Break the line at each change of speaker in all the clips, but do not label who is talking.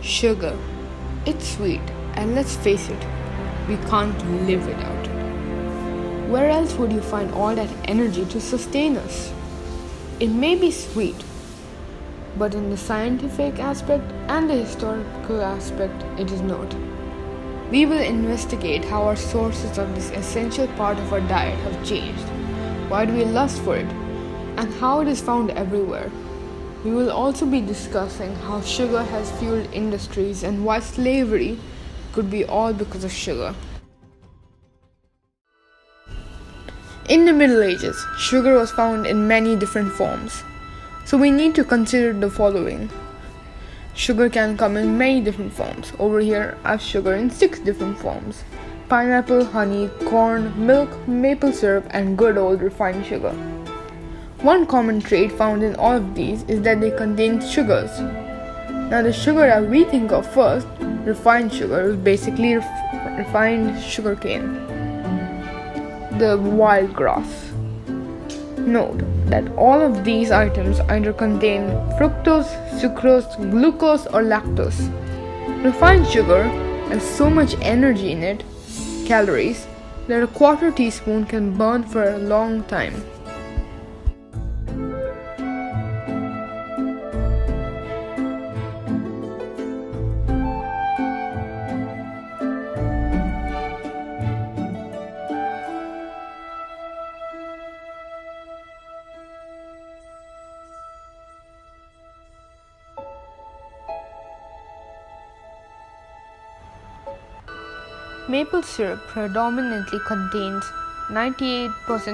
Sugar. It's sweet, and let's face it, we can't live without it. Where else would you find all that energy to sustain us? It may be sweet, but in the scientific aspect and the historical aspect, it is not. We will investigate how our sources of this essential part of our diet have changed, why do we lust for it, and how it is found everywhere. We will also be discussing how sugar has fueled industries and why slavery could be all because of sugar. In the Middle Ages, sugar was found in many different forms. So we need to consider the following. Sugar can come in many different forms. Over here, I have sugar in 6 different forms: pineapple, honey, corn, milk, maple syrup, and good old refined sugar. One common trait found in all of these is that they contain sugars. Now the sugar that we think of first, refined sugar, is basically refined sugar cane, the wild grass. Note that all of these items either contain fructose, sucrose, glucose, or lactose. Refined sugar has so much energy in it, calories, that a quarter teaspoon can burn for a long time. Maple syrup predominantly contains 98%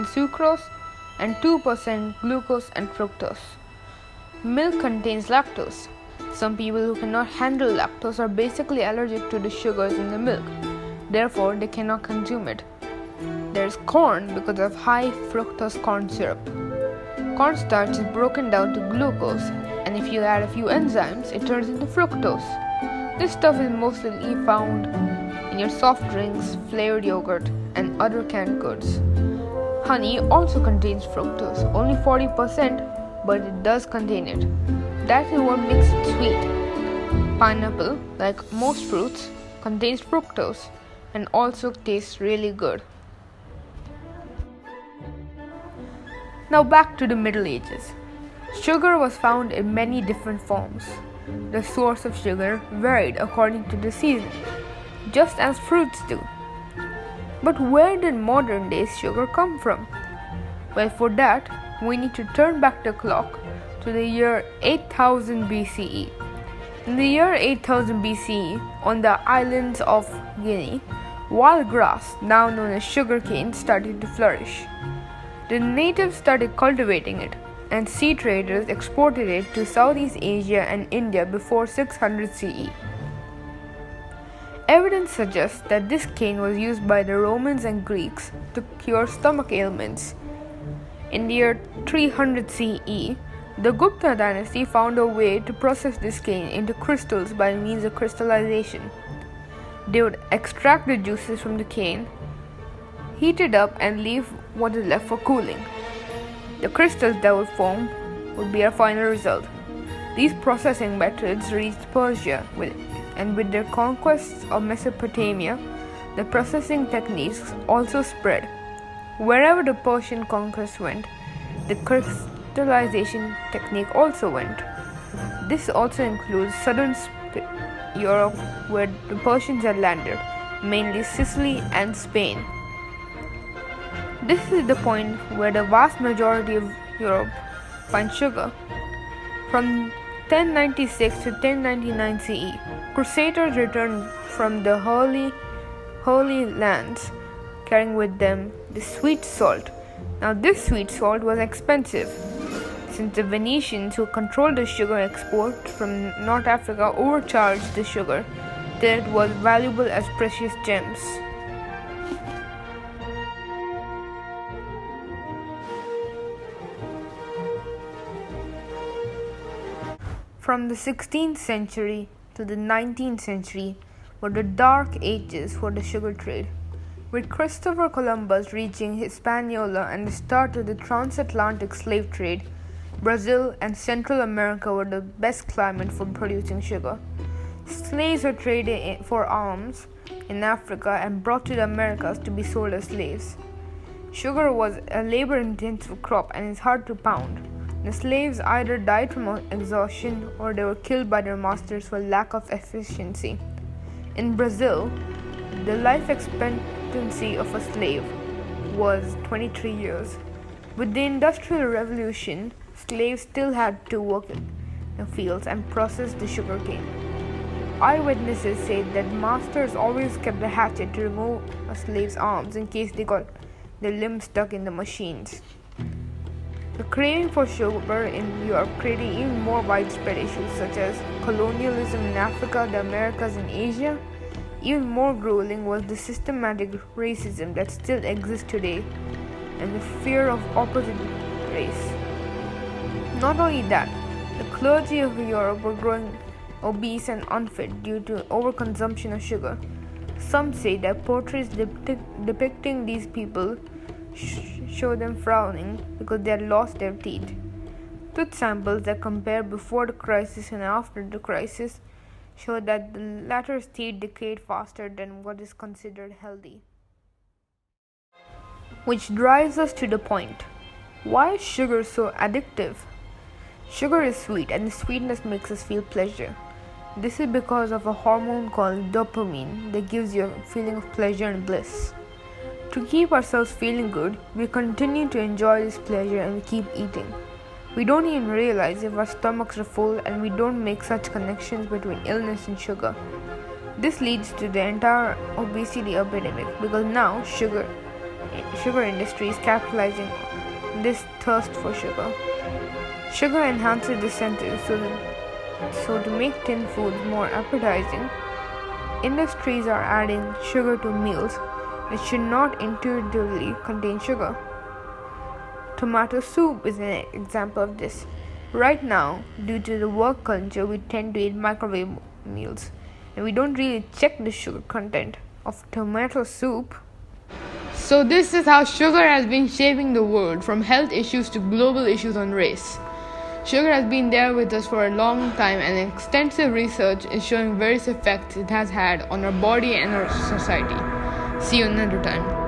sucrose and 2% glucose and fructose. Milk contains lactose. Some people who cannot handle lactose are basically allergic to the sugars in the milk, therefore they cannot consume it. There is corn because of high fructose corn syrup. Cornstarch is broken down to glucose, and if you add a few enzymes, it turns into fructose. This stuff is mostly found in your soft drinks, flavored yogurt, and other canned goods. Honey also contains fructose, only 40%, but it does contain it. That is what makes it sweet. Pineapple, like most fruits, contains fructose and also tastes really good. Now back to the Middle Ages. Sugar was found in many different forms. The source of sugar varied according to the season, just as fruits do. But where did modern day sugar come from? Well, for that, we need to turn back the clock to the year 8000 BCE. In the year 8000 BCE, on the islands of Guinea, wild grass, now known as sugarcane, started to flourish. The natives started cultivating it, and sea traders exported it to Southeast Asia and India before 600 CE. Evidence suggests that this cane was used by the Romans and Greeks to cure stomach ailments. In the year 300 CE, the Gupta dynasty found a way to process this cane into crystals by means of crystallization. They would extract the juices from the cane, heat it up, and leave what is left for cooling. The crystals that would form would be our final result. These processing methods reached Persia, and with their conquests of Mesopotamia, the processing techniques also spread. Wherever the Persian conquest went, the crystallization technique also went. This also includes southern Europe, where the Persians had landed, mainly Sicily and Spain. This is the point where the vast majority of Europe finds sugar. From 1096 to 1099 CE, Crusaders returned from the Holy Lands, carrying with them the sweet salt. Now this sweet salt was expensive, since the Venetians, who controlled the sugar export from North Africa, overcharged the sugar till it was valuable as precious gems. From the 16th century to the 19th century were the dark ages for the sugar trade, with Christopher Columbus reaching Hispaniola and the start of the transatlantic slave trade. Brazil and Central America were the best climate for producing sugar. Slaves were traded for arms in Africa and brought to the Americas to be sold as slaves. Sugar was a labor-intensive crop and is hard to pound. The slaves either died from exhaustion or they were killed by their masters for lack of efficiency. In Brazil, the life expectancy of a slave was 23 years. With the Industrial Revolution, slaves still had to work in the fields and process the sugarcane. Eyewitnesses said that masters always kept a hatchet to remove a slave's arms in case they got their limbs stuck in the machines. The craving for sugar in Europe created even more widespread issues such as colonialism in Africa, the Americas, and Asia. Even more grueling was the systematic racism that still exists today and the fear of opposite race. Not only that, the clergy of Europe were growing obese and unfit due to overconsumption of sugar. Some say that portraits depicting these people show them frowning because they had lost their teeth. Tooth samples that compare before the crisis and after the crisis show that the latter's teeth decayed faster than what is considered healthy. Which drives us to the point. Why is sugar so addictive? Sugar is sweet and the sweetness makes us feel pleasure. This is because of a hormone called dopamine that gives you a feeling of pleasure and bliss. To keep ourselves feeling good, we continue to enjoy this pleasure and we keep eating. We don't even realize if our stomachs are full and we don't make such connections between illness and sugar. This leads to the entire obesity epidemic because now sugar industry is capitalizing on this thirst for sugar. Sugar enhances the senses, so to make tin foods more appetizing, industries are adding sugar to meals that should not intuitively contain sugar. Tomato soup is an example of this. Right now, due to the work culture, we tend to eat microwave meals and we don't really check the sugar content of tomato soup. So this is how sugar has been shaping the world, from health issues to global issues on race. Sugar has been there with us for a long time, and extensive research is showing various effects it has had on our body and our society. See you another time.